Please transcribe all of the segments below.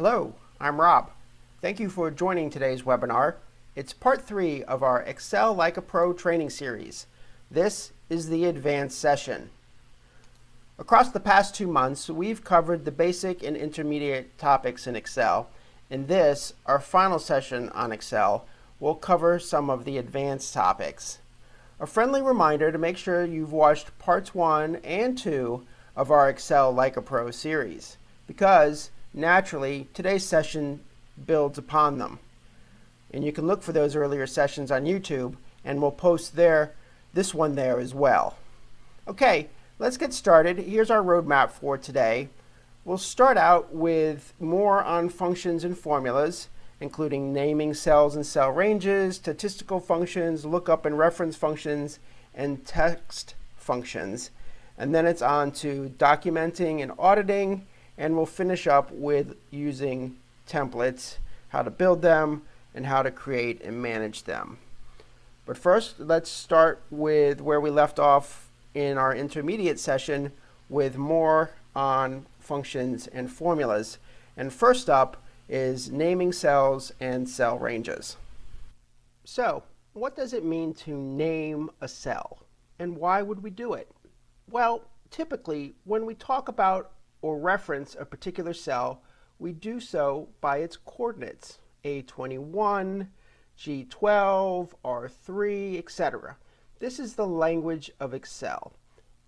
Hello, I'm Rob. Thank you for joining today's webinar. It's part 3 of our Excel Like a Pro training series. This is the advanced session. Across the past 2 months, we've covered the basic and intermediate topics in Excel. In this, our final session on Excel, we'll cover some of the advanced topics. A friendly reminder to make sure you've watched parts 1 and 2 of our Excel Like a Pro series, because naturally, today's session builds upon them. And you can look for those earlier sessions on YouTube, and we'll post this one there as well. Okay, let's get started. Here's our roadmap for today. We'll start out with more on functions and formulas, including naming cells and cell ranges, statistical functions, lookup and reference functions, and text functions. And then it's on to documenting and auditing, and we'll finish up with using templates, how to build them, and how to create and manage them. But first, let's start with where we left off in our intermediate session with more on functions and formulas. And first up is naming cells and cell ranges. So, what does it mean to name a cell? And why would we do it? Well, typically, when we talk about or reference a particular cell, we do so by its coordinates, A21, G12, R3, etc. This is the language of Excel.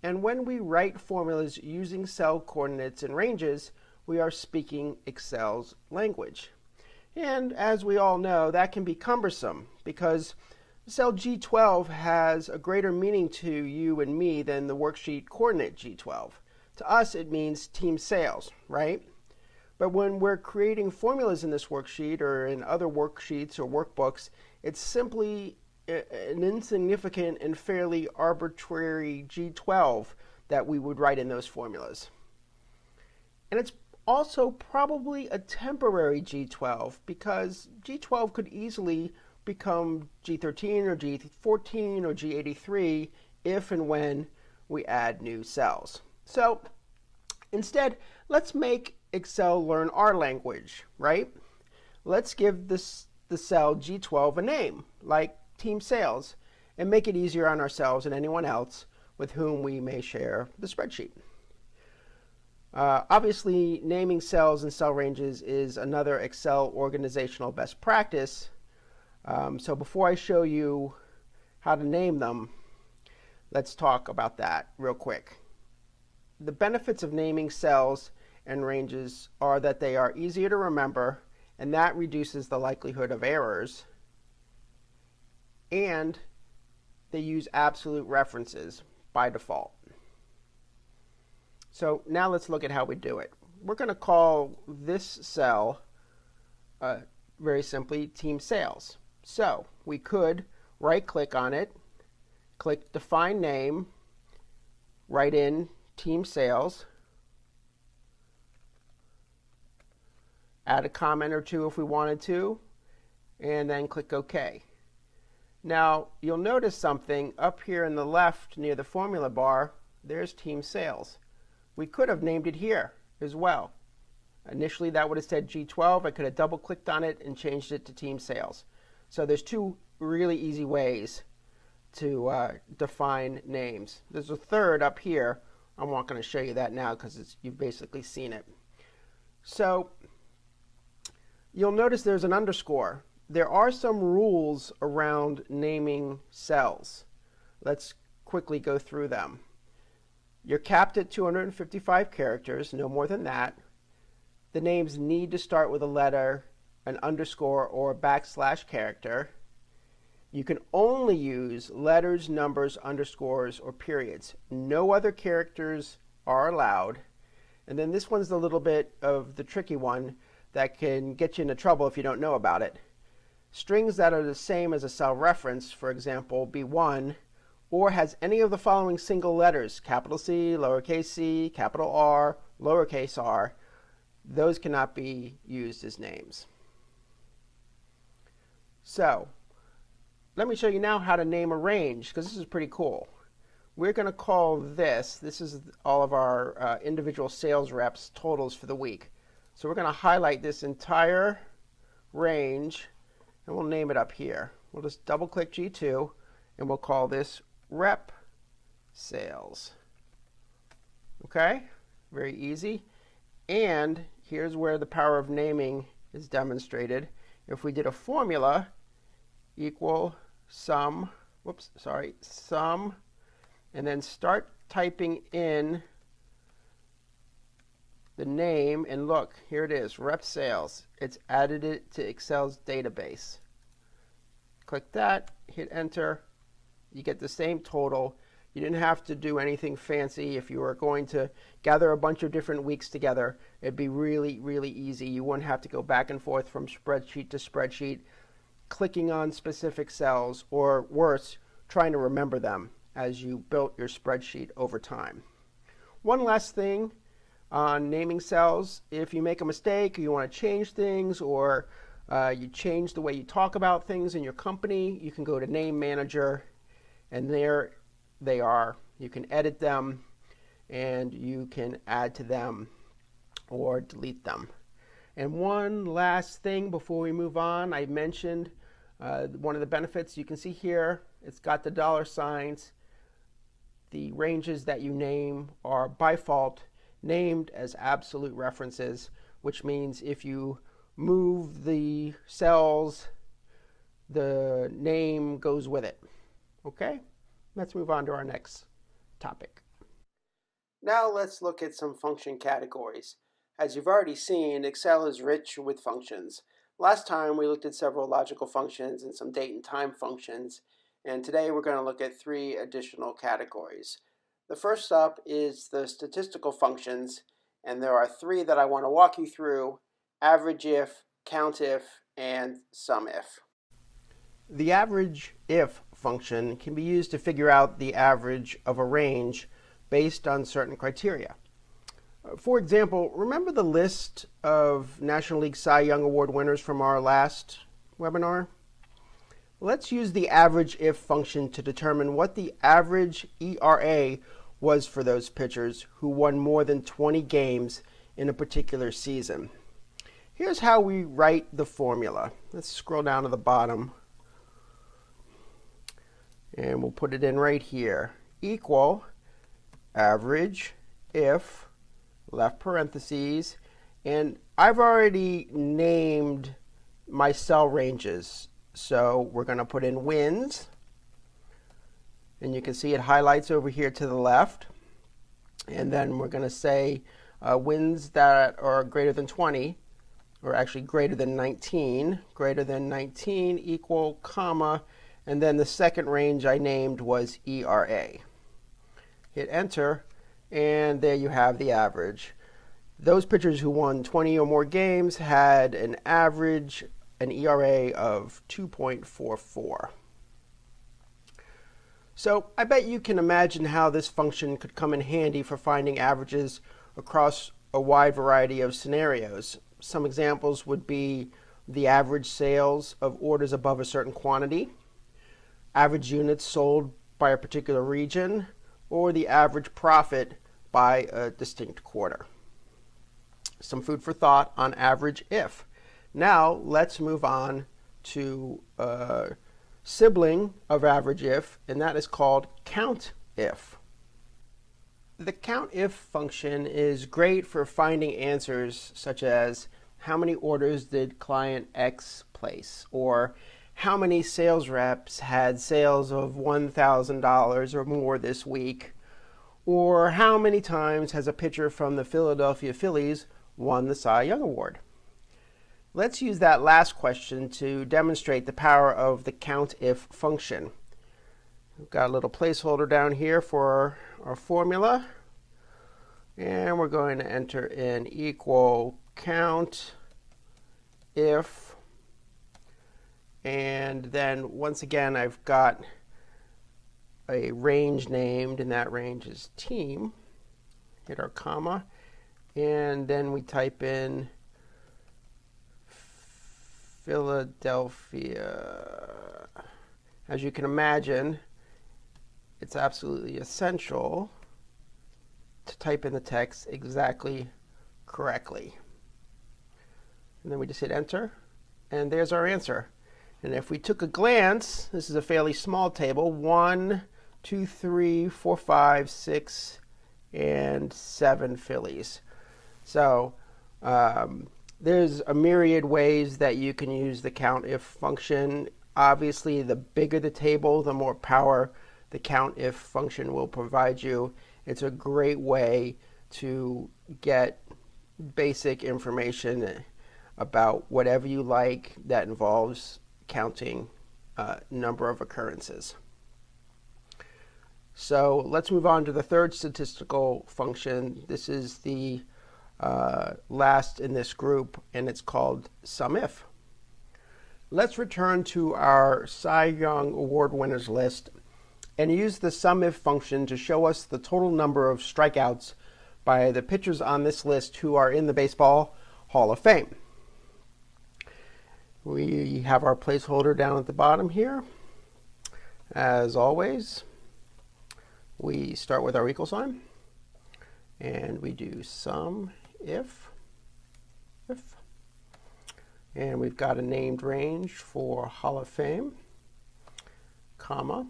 And when we write formulas using cell coordinates and ranges, we are speaking Excel's language. And as we all know, that can be cumbersome because cell G12 has a greater meaning to you and me than the worksheet coordinate G12. To us, it means team sales, right? But when we're creating formulas in this worksheet or in other worksheets or workbooks, it's simply an insignificant and fairly arbitrary G12 that we would write in those formulas. And it's also probably a temporary G12 because G12 could easily become G13 or G14 or G83 if and when we add new cells. So instead, let's make Excel learn our language, right? Let's give the cell G12 a name, like team sales, and make it easier on ourselves and anyone else with whom we may share the spreadsheet. Obviously, naming cells and cell ranges is another Excel organizational best practice. So before I show you how to name them, let's talk about that real quick. The benefits of naming cells and ranges are that they are easier to remember, and that reduces the likelihood of errors, and they use absolute references by default. So now let's look at how we do it. We're going to call this cell very simply team sales. So we could right-click on it, click Define Name, write in team sales, add a comment or two if we wanted to, and then click OK. Now, you'll notice something up here in the left near the formula bar. There's team sales. We could have named it here as well. Initially, that would have said G12. I could have double-clicked on it and changed it to team sales. So there's two really easy ways to define names. There's a third up here. I'm not going to show you that now because you've basically seen it. So you'll notice there's an underscore. There are some rules around naming cells. Let's quickly go through them. You're capped at 255 characters, no more than that. The names need to start with a letter, an underscore, or a backslash character. You can only use letters, numbers, underscores, or periods. No other characters are allowed. And then this one's a little bit of the tricky one that can get you into trouble if you don't know about it. Strings that are the same as a cell reference, for example, B1, or has any of the following single letters, capital C, lowercase c, capital R, lowercase r, those cannot be used as names. So let me show you now how to name a range, because this is pretty cool. We're going to call this is all of our individual sales reps totals for the week. So we're going to highlight this entire range, and we'll name it up here. We'll just double click G2, and we'll call this rep sales. Okay, very easy. And here's where the power of naming is demonstrated. If we did a formula equal sum, sum, and then start typing in the name, and look, here it is, rep sales. It's added it to Excel's database. Click that, hit enter, you get the same total. You didn't have to do anything fancy. If you were going to gather a bunch of different weeks together, it'd be really, really easy. You wouldn't have to go back and forth from spreadsheet to spreadsheet, clicking on specific cells, or worse, trying to remember them as you built your spreadsheet over time. One last thing on naming cells: if you make a mistake, or you want to change things, or you change the way you talk about things in your company, you can go to Name Manager, and there they are. You can edit them, and you can add to them or delete them. And one last thing before we move on, I mentioned one of the benefits. You can see here, it's got the dollar signs. The ranges that you name are by default named as absolute references, which means if you move the cells, the name goes with it. Okay, let's move on to our next topic. Now let's look at some function categories. As you've already seen, Excel is rich with functions. Last time we looked at several logical functions and some date and time functions, and today we're going to look at 3 additional categories. The first up is the statistical functions, and there are 3 that I want to walk you through: average if, count if, and sum if. The average if function can be used to figure out the average of a range based on certain criteria. For example, remember the list of National League Cy Young Award winners from our last webinar? Let's use the average if function to determine what the average ERA was for those pitchers who won more than 20 games in a particular season. Here's how we write the formula. Let's scroll down to the bottom, and we'll put it in right here. Equal average if, left parentheses, and I've already named my cell ranges. So we're going to put in wins, and you can see it highlights over here to the left. And then we're going to say wins that are greater than 20, or actually greater than 19, equal, comma, and then the second range I named was ERA. Hit enter, and there you have the average. Those pitchers who won 20 or more games had an average, an ERA of 2.44. So I bet you can imagine how this function could come in handy for finding averages across a wide variety of scenarios. Some examples would be the average sales of orders above a certain quantity, average units sold by a particular region, or the average profit by a distinct quarter. Some food for thought on average if. Now let's move on to a sibling of average if, and that is called count if. The count if function is great for finding answers such as how many orders did client X place, or how many sales reps had sales of $1,000 or more this week, or how many times has a pitcher from the Philadelphia Phillies won the Cy Young Award. Let's use that last question to demonstrate the power of the count if function. We've got a little placeholder down here for our formula, and we're going to enter in equal count if, and then once again I've got a range named, and that range is team. Hit our comma, and then we type in Philadelphia. As you can imagine, it's absolutely essential to type in the text exactly correctly. And then we just hit enter, and there's our answer. And if we took a glance, this is a fairly small table, 1, 2, 3, 4, 5, 6, and 7 fillies. So there's a myriad ways that you can use the COUNTIF function. Obviously, the bigger the table, the more power the COUNTIF function will provide you. It's a great way to get basic information about whatever you like that involves counting number of occurrences. So let's move on to the third statistical function. This is the last in this group, and it's called SUMIF. Let's return to our Cy Young Award winners list and use the SUMIF function to show us the total number of strikeouts by the pitchers on this list who are in the Baseball Hall of Fame. We have our placeholder down at the bottom here. As always, we start with our equal sign, and we do SUMIF, and we've got a named range for Hall of Fame, comma,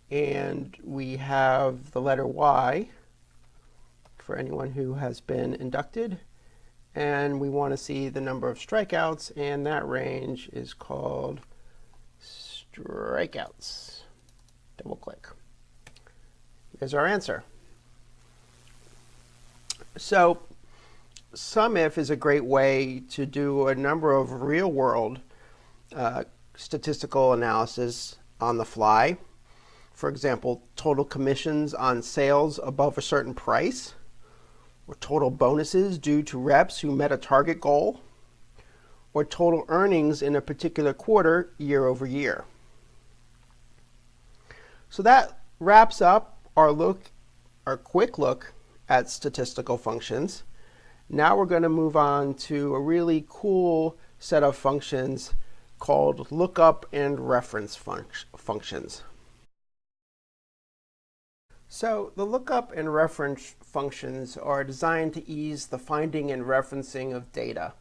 and we have the letter Y for anyone who has been inducted, and we want to see the number of strikeouts, and that range is called strikeouts. Double click. There's our answer. So SUMIF is a great way to do a number of real-world statistical analysis on the fly. For example, total commissions on sales above a certain price, or total bonuses due to reps who met a target goal, or total earnings in a particular quarter year over year. So that wraps up our quick look at statistical functions. Now we're going to move on to a really cool set of functions called lookup and reference functions. So the lookup and reference functions are designed to ease the finding and referencing of data,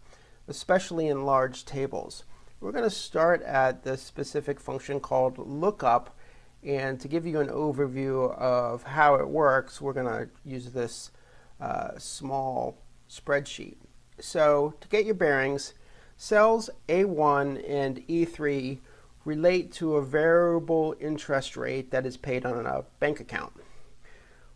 especially in large tables. We're going to start at the specific function called lookup, and to give you an overview of how it works, we're going to use this small spreadsheet. So to get your bearings, cells A1 and E3 relate to a variable interest rate that is paid on a bank account.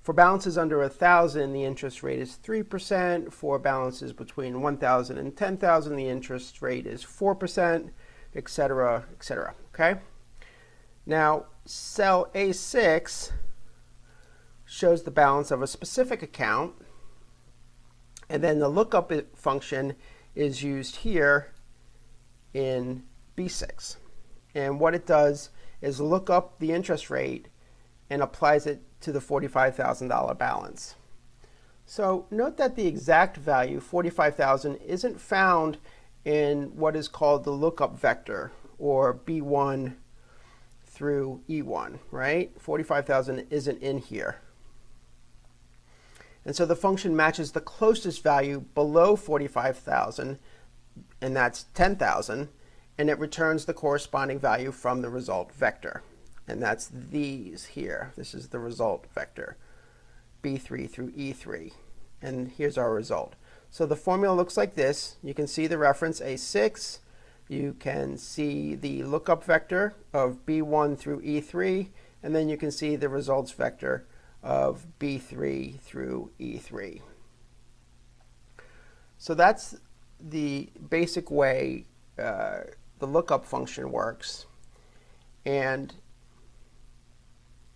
For balances under 1,000, the interest rate is 3%. For balances between 1,000 and 10,000, the interest rate is 4%, etc., etc. Okay? Now, cell A6 shows the balance of a specific account, and then the lookup function is used here in B6. And what it does is look up the interest rate and applies it to the $45,000 balance. So note that the exact value, 45,000, isn't found in what is called the lookup vector, or B1 through E1, right? 45,000 isn't in here. And so the function matches the closest value below 45,000, and that's 10,000, and it returns the corresponding value from the result vector. And that's these here. This is the result vector, B3 through E3. And here's our result. So the formula looks like this. You can see the reference A6. You can see the lookup vector of B1 through E3. And then you can see the results vector of B3 through E3. So that's the basic way the lookup function works. And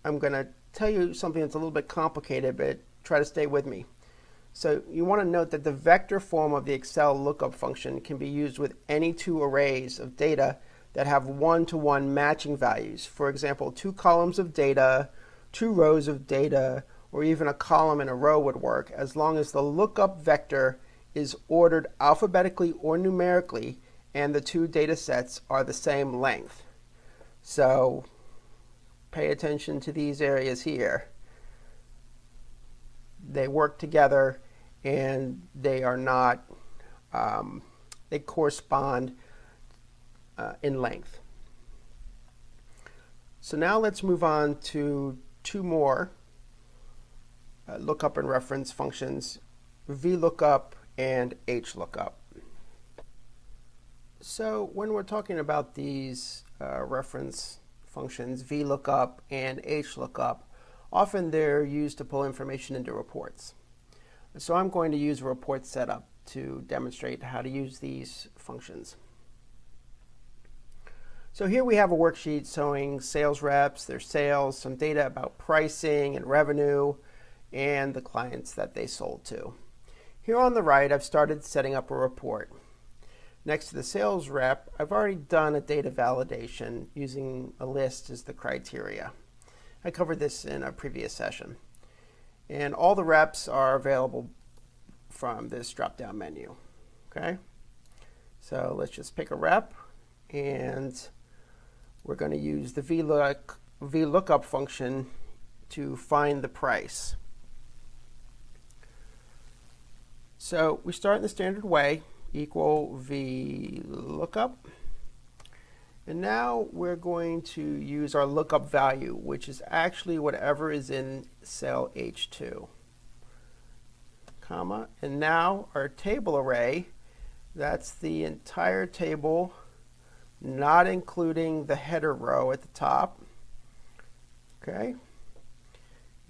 I'm going to tell you something that's a little bit complicated, but try to stay with me. So you want to note that the vector form of the Excel lookup function can be used with any two arrays of data that have one-to-one matching values. For example, 2 columns of data, 2 rows of data, or even a column and a row would work, as long as the lookup vector is ordered alphabetically or numerically and the two data sets are the same length. So pay attention to these areas here. They work together and they are not they correspond in length. So now let's move on to two more lookup and reference functions, VLOOKUP and HLOOKUP. So when we're talking about these reference functions, VLOOKUP and HLOOKUP, often they're used to pull information into reports. So I'm going to use a report setup to demonstrate how to use these functions. So here we have a worksheet showing sales reps, their sales, some data about pricing and revenue, and the clients that they sold to. Here on the right, I've started setting up a report. Next to the sales rep, I've already done a data validation using a list as the criteria. I covered this in a previous session. And all the reps are available from this drop-down menu. Okay? So let's just pick a rep, and we're going to use the VLOOKUP function to find the price. So we start in the standard way, equal VLOOKUP. And now we're going to use our lookup value, which is actually whatever is in cell H2, comma. And now our table array, that's the entire table, not including the header row at the top. Okay.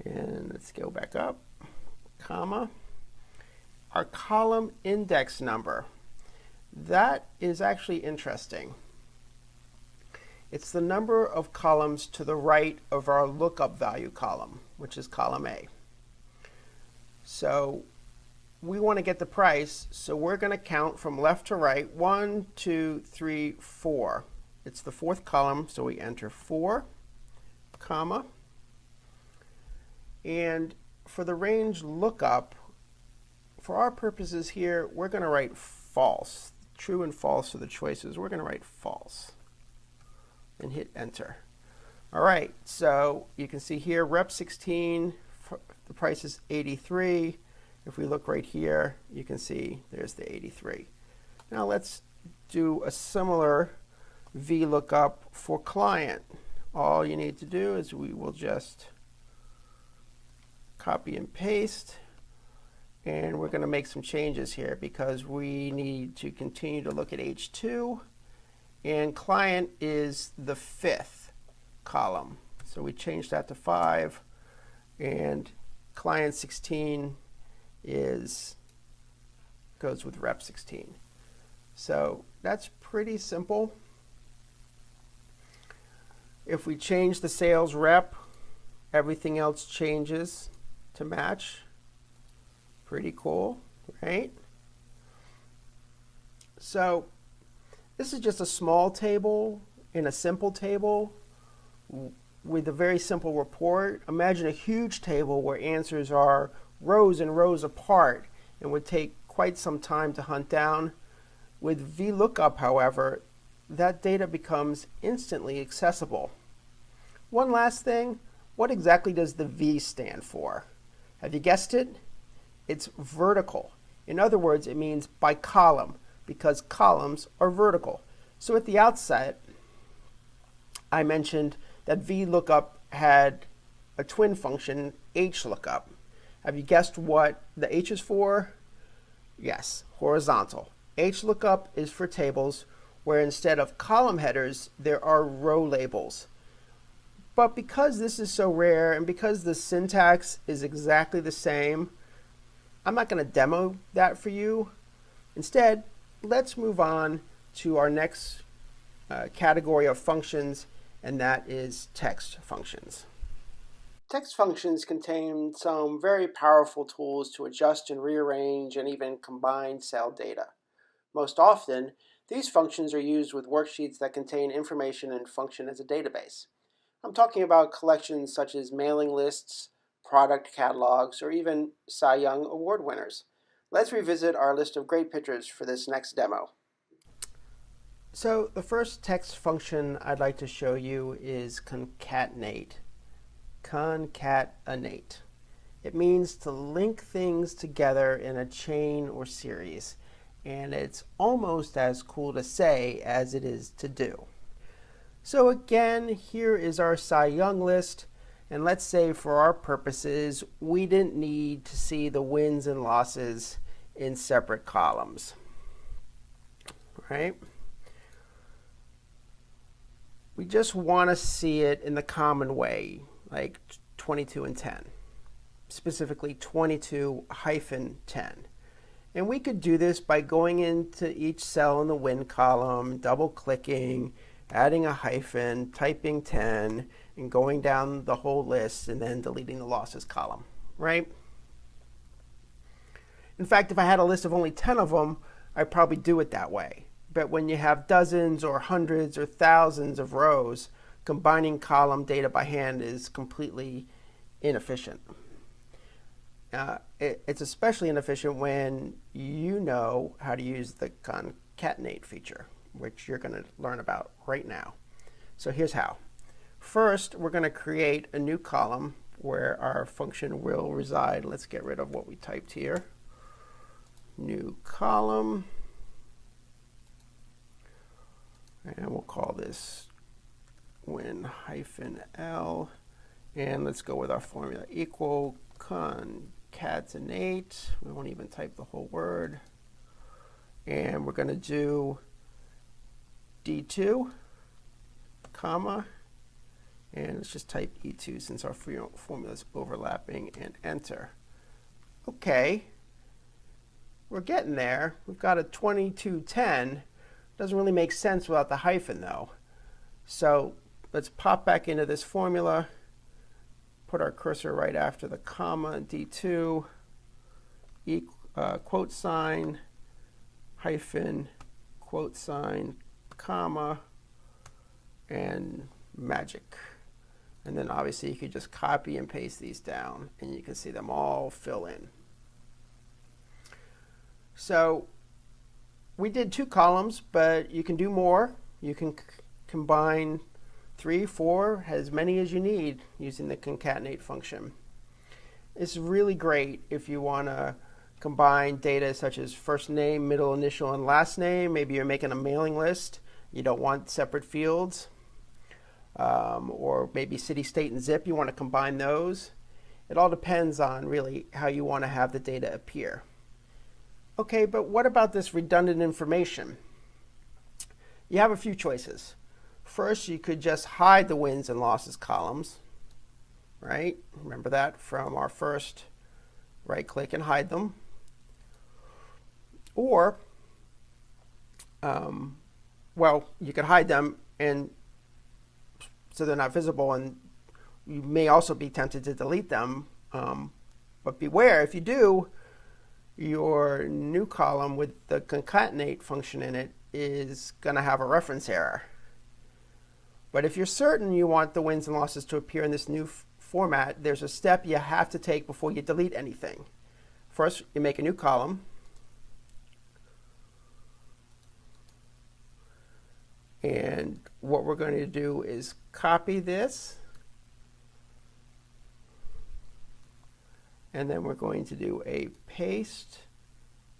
And let's go back up, comma. Our column index number, that is actually interesting. It's the number of columns to the right of our lookup value column, which is column A. So we want to get the price, so we're going to count from left to right, 1, 2, 3, 4. It's the fourth column, so we enter 4, comma. And for the range lookup, for our purposes here, we're going to write false. True and false are the choices. We're going to write false and hit enter. All right, so you can see here, rep 16, the price is 83. If we look right here, you can see there's the 83. Now let's do a similar VLOOKUP for client. All you need to do is we will just copy and paste. And we're going to make some changes here because we need to continue to look at H2. And client is the fifth column. So we change that to 5. And client 16 goes with rep 16. So that's pretty simple. If we change the sales rep, everything else changes to match. Pretty cool, right? So this is just a small table in a simple table with a very simple report. Imagine a huge table where answers are rows and rows apart and would take quite some time to hunt down. With VLOOKUP, however, that data becomes instantly accessible. One last thing, what exactly does the V stand for? Have you guessed it? It's vertical. In other words, it means by column, because columns are vertical. So at the outset, I mentioned that VLOOKUP had a twin function, HLOOKUP. Have you guessed what the H is for? Yes, horizontal. HLOOKUP is for tables where instead of column headers, there are row labels. But because this is so rare and because the syntax is exactly the same, I'm not going to demo that for you. Instead, let's move on to our next category of functions, and that is text functions. Text functions contain some very powerful tools to adjust and rearrange and even combine cell data. Most often, these functions are used with worksheets that contain information and function as a database. I'm talking about collections such as mailing lists, product catalogs, or even Cy Young Award winners. Let's revisit our list of great pictures for this next demo. So the first text function I'd like to show you is concatenate. Concatenate. It means to link things together in a chain or series. and it's almost as cool to say as it is to do. So again, here is our Cy Young list, and let's say for our purposes, we didn't need to see the wins and losses in separate columns, right? We just want to see it in the common way, like 22 and 10, specifically 22-10. And we could do this by going into each cell in the win column, double-clicking, adding a hyphen, typing 10, and going down the whole list, and then deleting the losses column, right? In fact, if I had a list of only 10 of them, I'd probably do it that way. But when you have dozens or hundreds or thousands of rows, combining column data by hand is completely inefficient. It's especially inefficient when you know how to use the concatenate feature, which you're going to learn about right now. So here's how. First, we're going to create a new column where our function will reside. Let's get rid of what we typed here. New column. And we'll call this win-L. And let's go with our formula equal concatenate. We won't even type the whole word. And we're going to do D2, comma, and let's just type E2 since our formula is overlapping, and enter. Okay, we're getting there. We've got a 2210. Doesn't really make sense without the hyphen though. So let's pop back into this formula, put our cursor right after the comma, D2, quote sign, hyphen, quote sign, comma, and magic. And then obviously you could just copy and paste these down and you can see them all fill in. So we did 2 columns, but you can do more. You can combine 3, 4, as many as you need using the concatenate function. It's really great if you want to combine data such as first name, middle initial, and last name. Maybe you're making a mailing list. You don't want separate fields. Or maybe city, state, and zip. You want to combine those. It all depends on really how you want to have the data appear. Okay, but what about this redundant information? You have a few choices. First, you could just hide the wins and losses columns, right? Remember that from our first right-click and hide them. Or, well, you could hide them and so they're not visible, and you may also be tempted to delete them. But beware, if you do, your new column with the concatenate function in it is going to have a reference error. But if you're certain you want the wins and losses to appear in this new format, there's a step you have to take before you delete anything. First, you make a new column. And what we're going to do is copy this. And then we're going to do a paste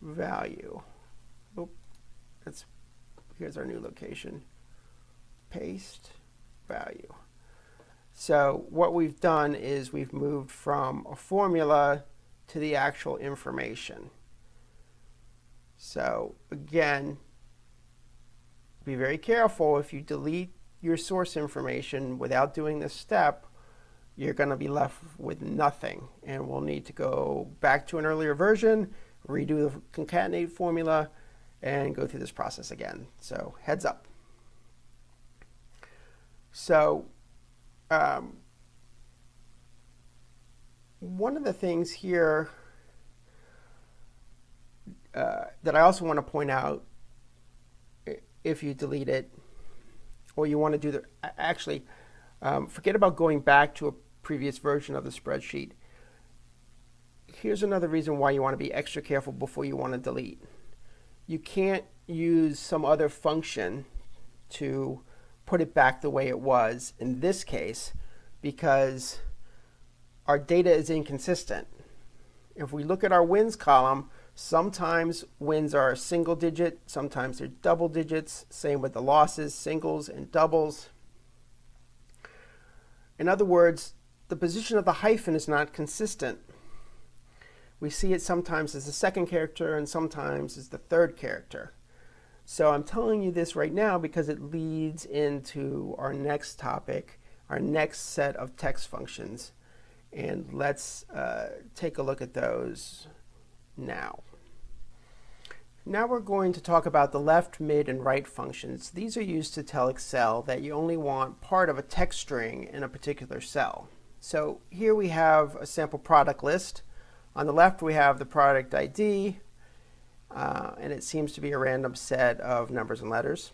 value. Oop, here's our new location. Paste value. So what we've done is we've moved from a formula to the actual information. So again, be very careful. If you delete your source information without doing this step, you're going to be left with nothing. And we'll need to go back to an earlier version, redo the concatenate formula, and go through this process again. So heads up. So one of the things here that I also want to point out, if you delete it, or you want to do forget about going back to a previous version of the spreadsheet. Here's another reason why you want to be extra careful before you want to delete. You can't use some other function to put it back the way it was in this case because our data is inconsistent. If we look at our wins column, Sometimes wins are single digit, sometimes they're double digits. Same with the losses, singles and doubles. In other words, the position of the hyphen is not consistent. We see it sometimes as the second character and sometimes as the third character. So I'm telling you this right now because it leads into our next topic, our next set of text functions. And let's take a look at those now. Now we're going to talk about the left, mid, and right functions. These are used to tell Excel that you only want part of a text string in a particular cell. So here we have a sample product list. On the left we have the product ID, and it seems to be a random set of numbers and letters.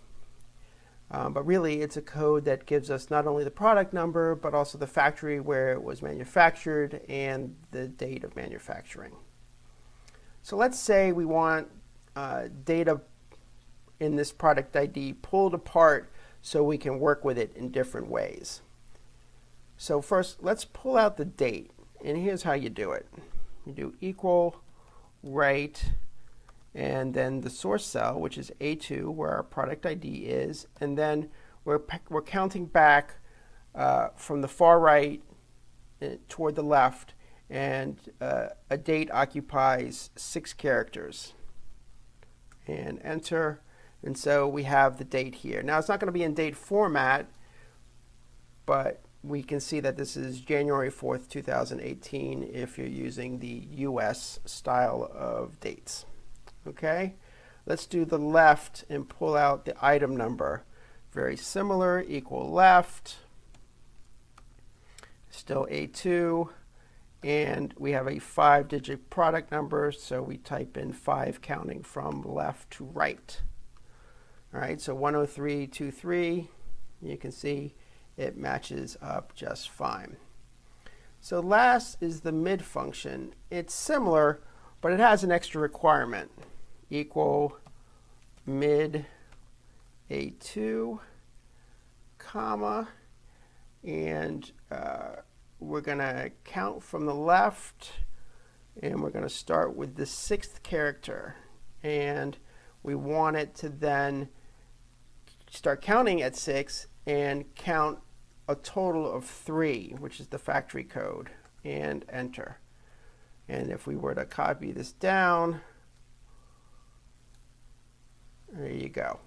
But really it's a code that gives us not only the product number, but also the factory where it was manufactured and the date of manufacturing. So let's say we want data in this product ID pulled apart so we can work with it in different ways. So first, let's pull out the date, and here's how you do it. You do equal, right, and then the source cell, which is A2, where our product ID is, and then we're counting back from the far right toward the left, and a date occupies 6 characters. And enter, and so we have the date here. Now it's not going to be in date format, but we can see that this is January 4th, 2018 if you're using the US style of dates. Okay, let's do the left and pull out the item number. Very similar, equal left, still A2, and we have a 5-digit product number, so we type in 5 counting from left to right. All right, so 10323, you can see it matches up just fine. So last is the mid function. It's similar, but it has an extra requirement. Equal mid A2, comma, and we're going to count from the left, and we're going to start with the 6th character. And we want it to then start counting at 6 and count a total of 3, which is the factory code, and enter. And if we were to copy this down, there you go.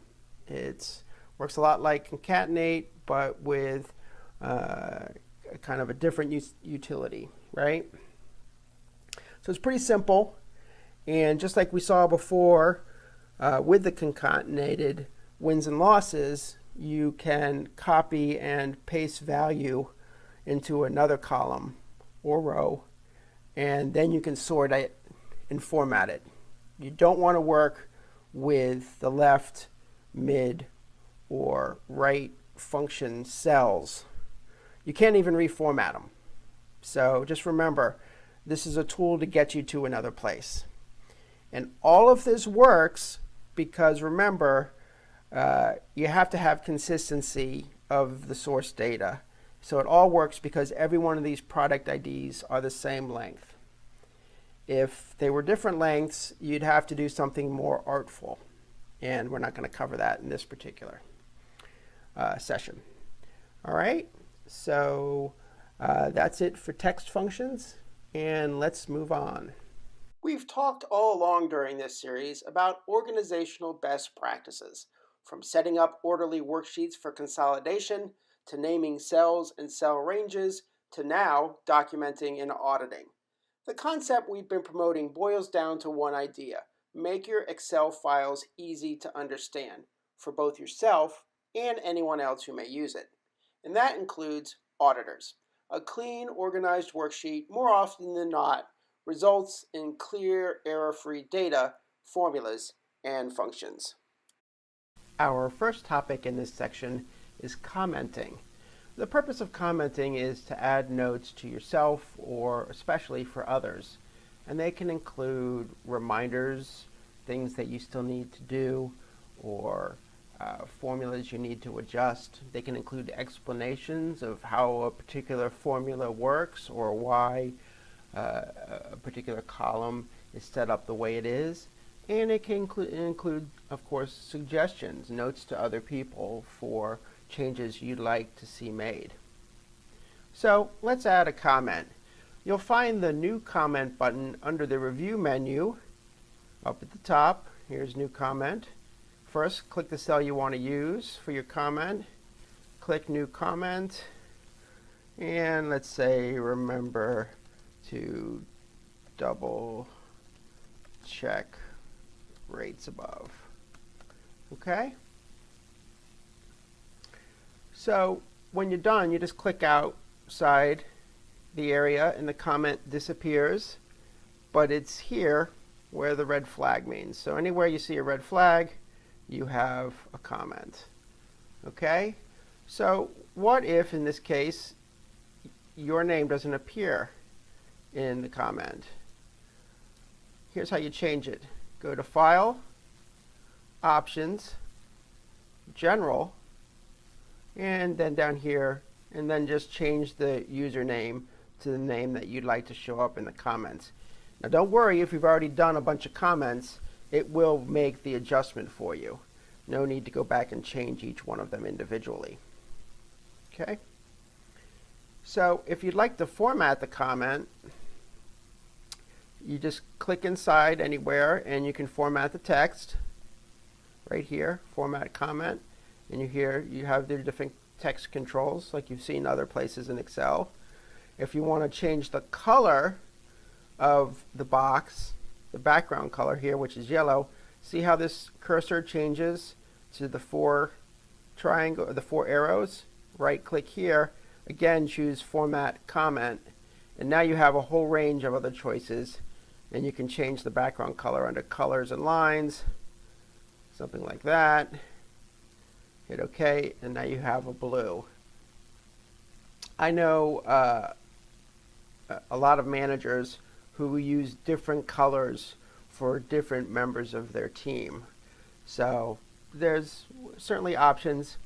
It works a lot like concatenate, but with kind of a different utility, right? So it's pretty simple, and just like we saw before with the concatenated wins and losses, you can copy and paste value into another column or row, and then you can sort it and format it. You don't want to work with the left, mid, or right function cells. You can't even reformat them. So just remember, this is a tool to get you to another place. And all of this works because, remember, you have to have consistency of the source data. So it all works because every one of these product IDs are the same length. If they were different lengths, you'd have to do something more artful. And we're not going to cover that in this particular session. All right, so that's it for text functions, and let's move on. We've talked all along during this series about organizational best practices, from setting up orderly worksheets for consolidation, to naming cells and cell ranges, to now documenting and auditing. The concept we've been promoting boils down to one idea: make your Excel files easy to understand for both yourself and anyone else who may use it. And that includes auditors. A clean, organized worksheet, more often than not, results in clear, error-free data, formulas, and functions. Our first topic in this section is commenting. The purpose of commenting is to add notes to yourself or especially for others. And they can include reminders, things that you still need to do, or formulas you need to adjust. They can include explanations of how a particular formula works or why a particular column is set up the way it is, and it can include, of course, suggestions, notes to other people for changes you'd like to see made. So let's add a comment. You'll find the New Comment button under the Review menu up at the top. Here's New Comment. First, click the cell you want to use for your comment. Click New Comment. And let's say, remember to double check rates above. Okay? So when you're done, you just click outside the area and the comment disappears, but it's here where the red flag means. So anywhere you see a red flag, you have a comment. Okay? So what if, in this case, your name doesn't appear in the comment? Here's how you change it. Go to File, Options, General, and then down here, and then just change the username to the name that you'd like to show up in the comments. Now don't worry if you've already done a bunch of comments, it will make the adjustment for you. No need to go back and change each one of them individually. Okay? So if you'd like to format the comment, you just click inside anywhere and you can format the text right here, Format Comment, and you have the different text controls like you've seen other places in Excel. If you want to change the color of the box, the background color here, which is yellow, see how this cursor changes to the four arrows? Right click here, again choose Format Comment, and now you have a whole range of other choices, and you can change the background color under Colors and Lines, something like that. Hit OK, and now you have a blue. I know a lot of managers who use different colors for different members of their team. So there's certainly options.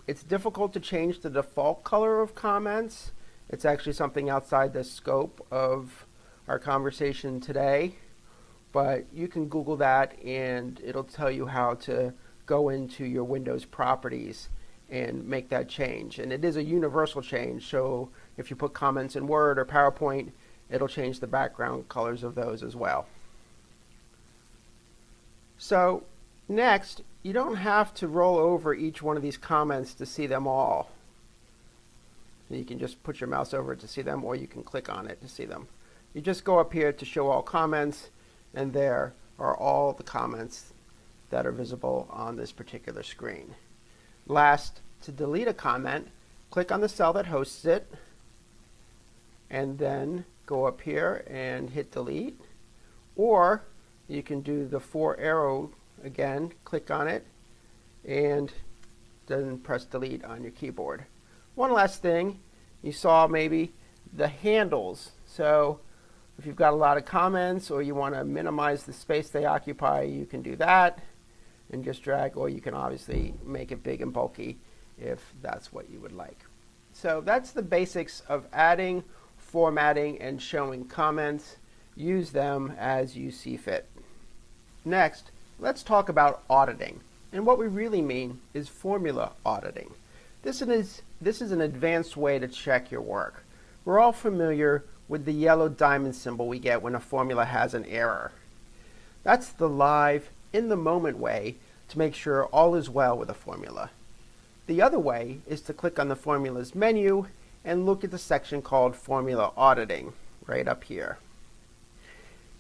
It's difficult to change the default color of comments. It's actually something outside the scope of our conversation today. But you can Google that and it'll tell you how to go into your Windows properties and make that change. And it is a universal change, so if you put comments in Word or PowerPoint, it'll change the background colors of those as well. So next, you don't have to roll over each one of these comments to see them all. You can just put your mouse over it to see them, or you can click on it to see them. You just go up here to Show All Comments, and there are all the comments that are visible on this particular screen. Last, to delete a comment, click on the cell that hosts it, and then go up here and hit delete. Or you can do the 4 arrow again, click on it, and then press delete on your keyboard. One last thing, you saw maybe the handles. So if you've got a lot of comments or you want to minimize the space they occupy, you can do that and just drag, or you can obviously make it big and bulky if that's what you would like. So that's the basics of adding, formatting, and showing comments. Use them as you see fit. Next, let's talk about auditing. And what we really mean is formula auditing. This is an advanced way to check your work. We're all familiar with the yellow diamond symbol we get when a formula has an error. That's the live, in-the-moment way to make sure all is well with a formula. The other way is to click on the Formulas menu and look at the section called Formula Auditing, right up here.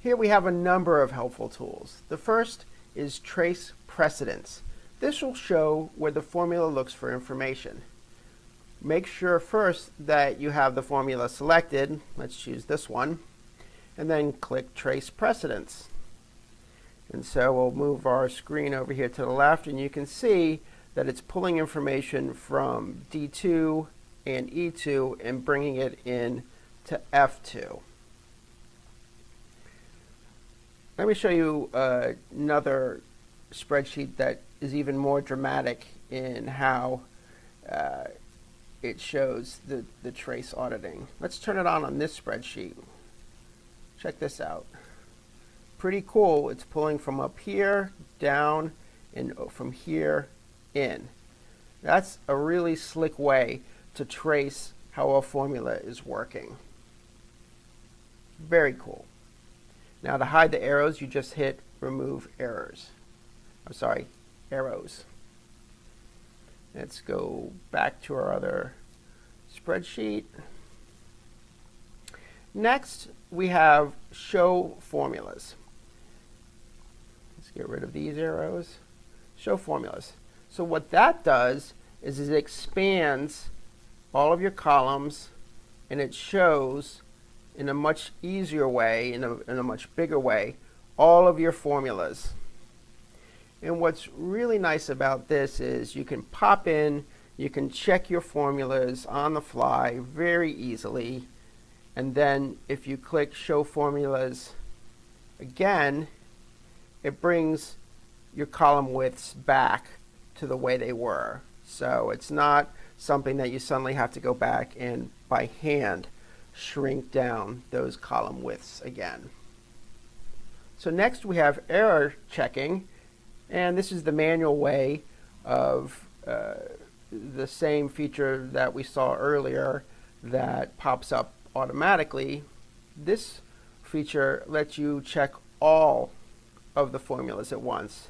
Here we have a number of helpful tools. The first is Trace Precedence. This will show where the formula looks for information. Make sure first that you have the formula selected. Let's choose this one. And then click Trace Precedence. And so we'll move our screen over here to the left, and you can see that it's pulling information from D2 and E2 and bringing it in to F2. Let me show you another spreadsheet that is even more dramatic in how it shows the trace auditing. Let's turn it on this spreadsheet. Check this out. pretty cool. It's pulling from up here, down, and from here, in. That's a really slick way to trace how a formula is working. Very cool. Now to hide the arrows, you just hit remove errors. I'm sorry, arrows. Let's go back to our other spreadsheet. Next, we have show formulas. Let's get rid of these arrows. Show formulas. So what that does is it expands all of your columns, and it shows in a much easier way, in a much bigger way, all of your formulas. And what's really nice about this is you can pop in, you can check your formulas on the fly very easily, and then if you click show formulas again, it brings your column widths back to the way they were. So it's not something that you suddenly have to go back and by hand shrink down those column widths again. So next we have error checking, and this is the manual way of the same feature that we saw earlier that pops up automatically. This feature lets you check all of the formulas at once.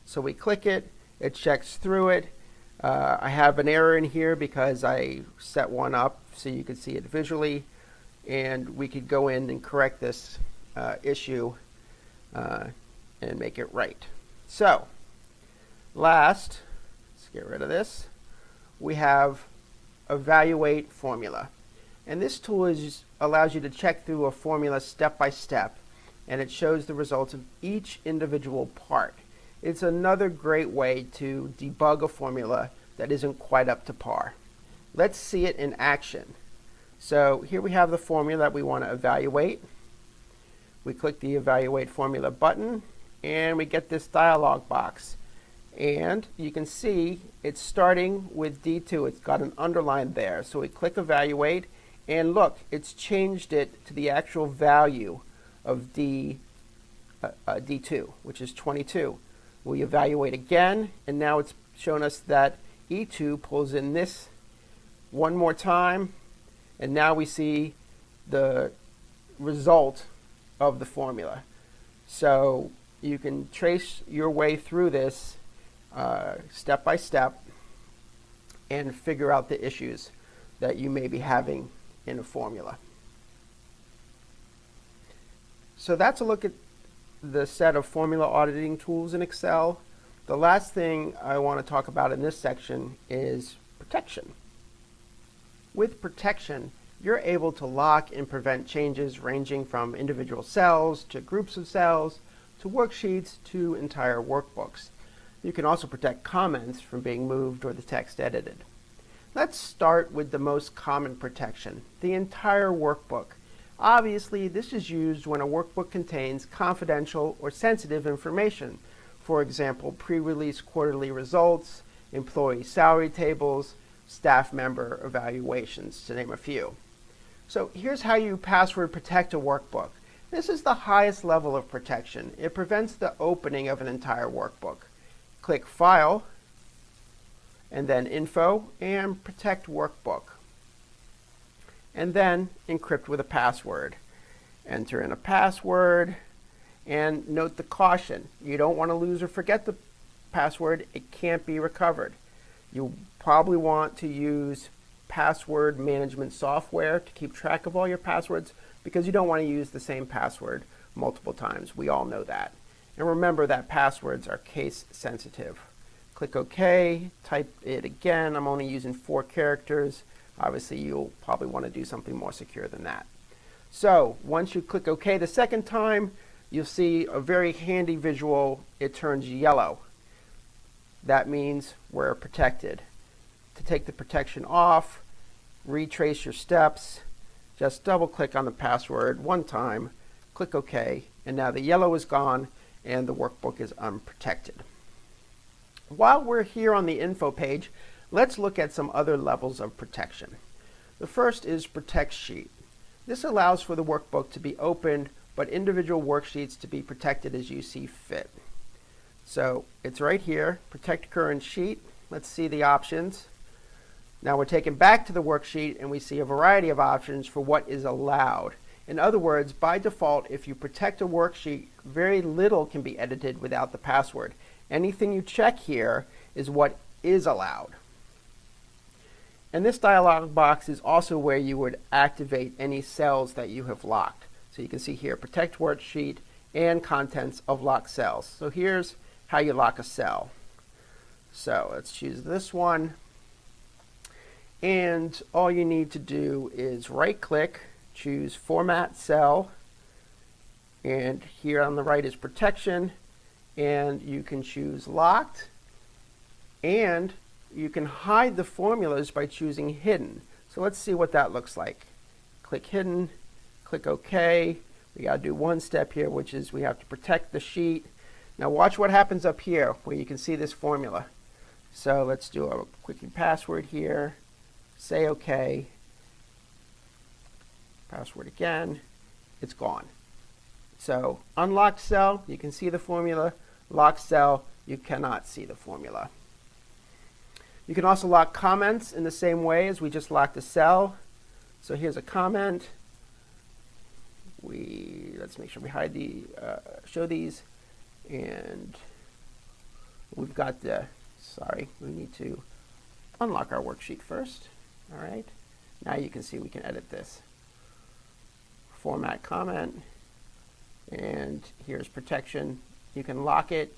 So we click it, it checks through it. I have an error in here because I set one up so you can see it visually, and we could go in and correct this issue and make it right. So last, let's get rid of this, we have evaluate formula. And this tool allows you to check through a formula step by step, and it shows the results of each individual part. It's another great way to debug a formula that isn't quite up to par. Let's see it in action. So here we have the formula that we want to evaluate. We click the evaluate formula button, and we get this dialog box. And you can see it's starting with D2. It's got an underline there. So we click evaluate, and look, it's changed it to the actual value of D2, which is 22. We evaluate again, and now it's shown us that E2 pulls in this one more time, and now we see the result of the formula. So you can trace your way through this step by step and figure out the issues that you may be having in a formula. So that's a look at the set of formula auditing tools in Excel. The last thing I want to talk about in this section is protection. With protection, you're able to lock and prevent changes ranging from individual cells to groups of cells to worksheets to entire workbooks. You can also protect comments from being moved or the text edited. Let's start with the most common protection, the entire workbook. Obviously, this is used when a workbook contains confidential or sensitive information. For example, pre-release quarterly results, employee salary tables, staff member evaluations, to name a few. So here's how you password protect a workbook. This is the highest level of protection. It prevents the opening of an entire workbook. Click File, and then Info, and Protect Workbook. And then encrypt with a password. Enter in a password, and note the caution. You don't want to lose or forget the password. It can't be recovered. You probably want to use password management software to keep track of all your passwords, because you don't want to use the same password multiple times. We all know that. And remember that passwords are case sensitive. Click OK, type it again. I'm only using 4 characters. Obviously, you'll probably want to do something more secure than that. So once you click OK the second time, you'll see a very handy visual. It turns yellow. That means we're protected. To take the protection off, retrace your steps, just double click on the password one time, click OK, and now the yellow is gone and the workbook is unprotected. While we're here on the info page, let's look at some other levels of protection. The first is Protect Sheet. This allows for the workbook to be opened but individual worksheets to be protected as you see fit. So it's right here, protect current sheet. Let's see the options. Now we're taken back to the worksheet and we see a variety of options for what is allowed. In other words, by default, if you protect a worksheet, very little can be edited without the password. Anything you check here is what is allowed. And this dialog box is also where you would activate any cells that you have locked. So you can see here, protect worksheet and contents of locked cells. So here's how you lock a cell. So let's choose this one. And all you need to do is right-click, choose Format Cell, and here on the right is Protection, and you can choose Locked, and you can hide the formulas by choosing Hidden. So let's see what that looks like. Click Hidden, click OK. We got to do one step here, which is we have to protect the sheet. Now watch what happens up here where you can see this formula. So let's do a quickie password here. Say OK. Password again. It's gone. So unlocked cell, you can see the formula. Locked cell, you cannot see the formula. You can also lock comments in the same way as we just locked a cell. So here's a comment. Let's make sure we hide the show these, and we've got we need to unlock our worksheet first. All right, now you can see we can edit this. Format comment, and here's protection. You can lock it,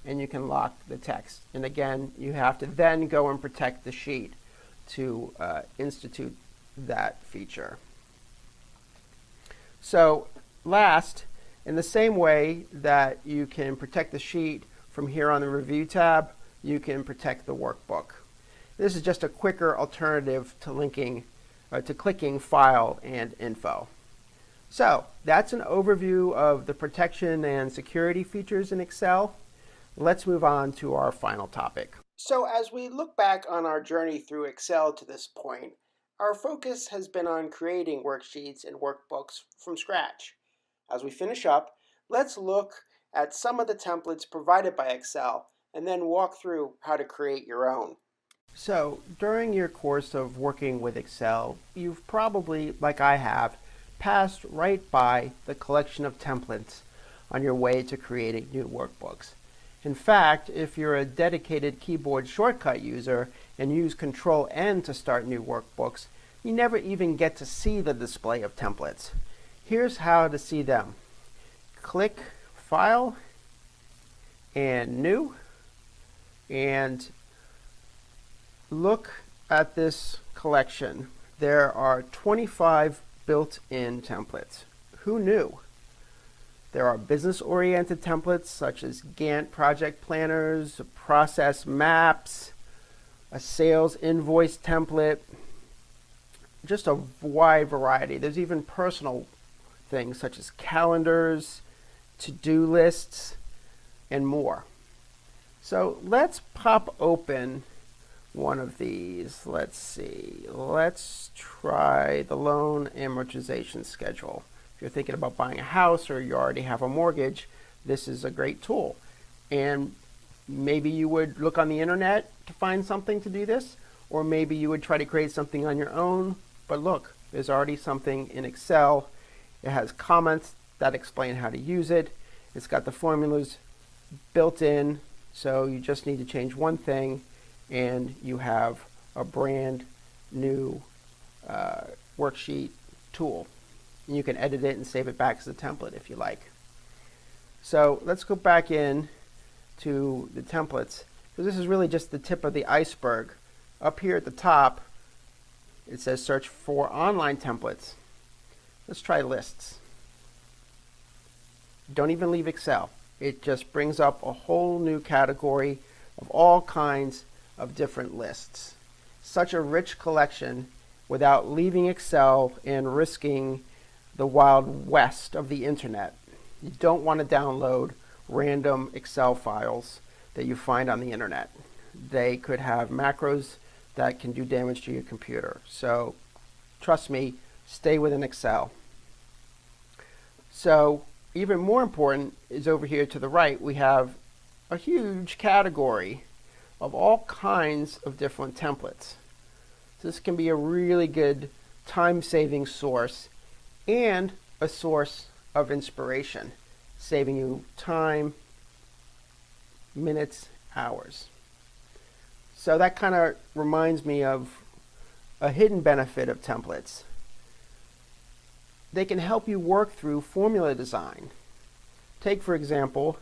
and you can lock the text. And again, you have to then go and protect the sheet to institute that feature. So last, in the same way that you can protect the sheet from here on the Review tab, you can protect the workbook. This is just a quicker alternative to clicking File and Info. So that's an overview of the protection and security features in Excel. Let's move on to our final topic. So as we look back on our journey through Excel to this point, our focus has been on creating worksheets and workbooks from scratch. As we finish up, let's look at some of the templates provided by Excel and then walk through how to create your own. So during your course of working with Excel, you've probably, like I have, passed right by the collection of templates on your way to creating new workbooks. In fact, if you're a dedicated keyboard shortcut user and use Control-N to start new workbooks, you never even get to see the display of templates. Here's how to see them. Click File and New, and look at this collection. There are 25 built-in templates. Who knew? There are business-oriented templates such as Gantt project planners, process maps, a sales invoice template, just a wide variety. There's even personal things such as calendars, to-do lists, and more. So let's pop open one of these. Let's see. Let's try the loan amortization schedule. If you're thinking about buying a house or you already have a mortgage, this is a great tool. And maybe you would look on the internet to find something to do this, or maybe you would try to create something on your own. But look, there's already something in Excel. It has comments that explain how to use it. It's got the formulas built in, so you just need to change one thing and you have a brand new worksheet tool. And you can edit it and save it back as a template if you like. So let's go back in to the templates. So this is really just the tip of the iceberg. Up here at the top, it says search for online templates. Let's try lists. Don't even leave Excel. It just brings up a whole new category of all kinds of different lists. Such a rich collection without leaving Excel and risking the wild west of the internet. You don't want to download random Excel files that you find on the internet. They could have macros that can do damage to your computer. So trust me, stay within Excel. So even more important is over here to the right, we have a huge category of all kinds of different templates. So this can be a really good time-saving source and a source of inspiration, saving you time, minutes, hours. So that kind of reminds me of a hidden benefit of templates. They can help you work through formula design. Take, for example,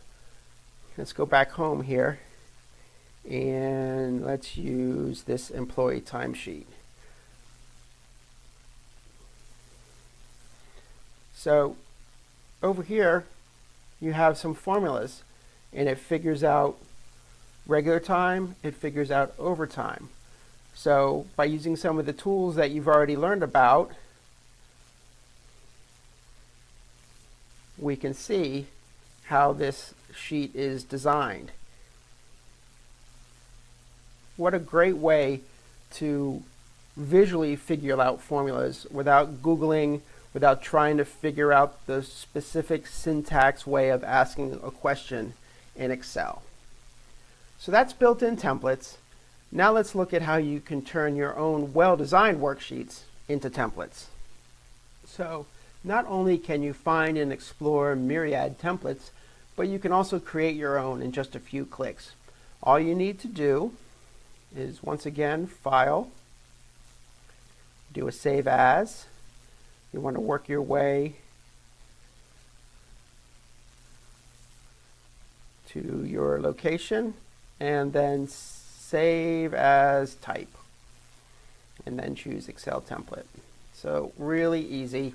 let's go back home here, and let's use this employee timesheet. So over here, you have some formulas, and it figures out regular time, it figures out overtime. So by using some of the tools that you've already learned about, we can see how this sheet is designed. What a great way to visually figure out formulas without Googling, without trying to figure out the specific syntax way of asking a question in Excel. So that's built-in templates. Now let's look at how you can turn your own well-designed worksheets into templates. So not only can you find and explore myriad templates, but you can also create your own in just a few clicks. All you need to do is, once again, File, do a Save As. You want to work your way to your location, and then Save As Type, and then choose Excel template. So really easy.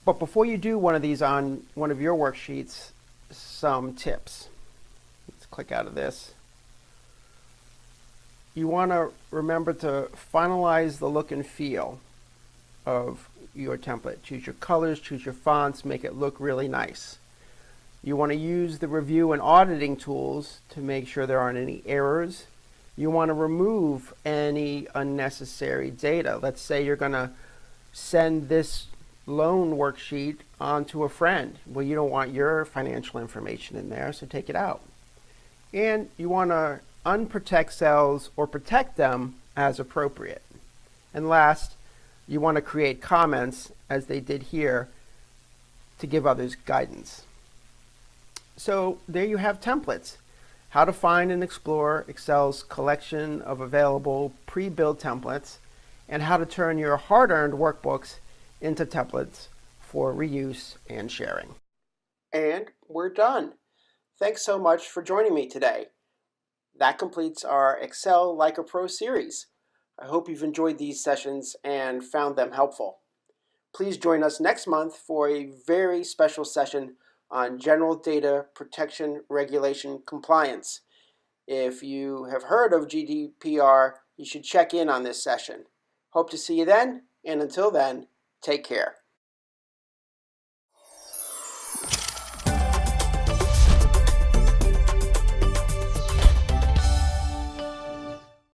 But before you do one of these on one of your worksheets, some tips. Let's click out of this. You want to remember to finalize the look and feel of your template. Choose your colors, choose your fonts, make it look really nice. You want to use the review and auditing tools to make sure there aren't any errors. You want to remove any unnecessary data. Let's say you're going to send this loan worksheet onto a friend. Well, you don't want your financial information in there, so take it out. And you want to unprotect cells or protect them as appropriate. And last, you want to create comments, as they did here, to give others guidance. So there you have templates. How to find and explore Excel's collection of available pre-built templates, and how to turn your hard-earned workbooks into templates for reuse and sharing. And we're done. Thanks so much for joining me today. That completes our Excel Like a Pro series. I hope you've enjoyed these sessions and found them helpful. Please join us next month for a very special session on General Data Protection Regulation Compliance. If you have heard of GDPR, you should check in on this session. Hope to see you then, and until then, take care.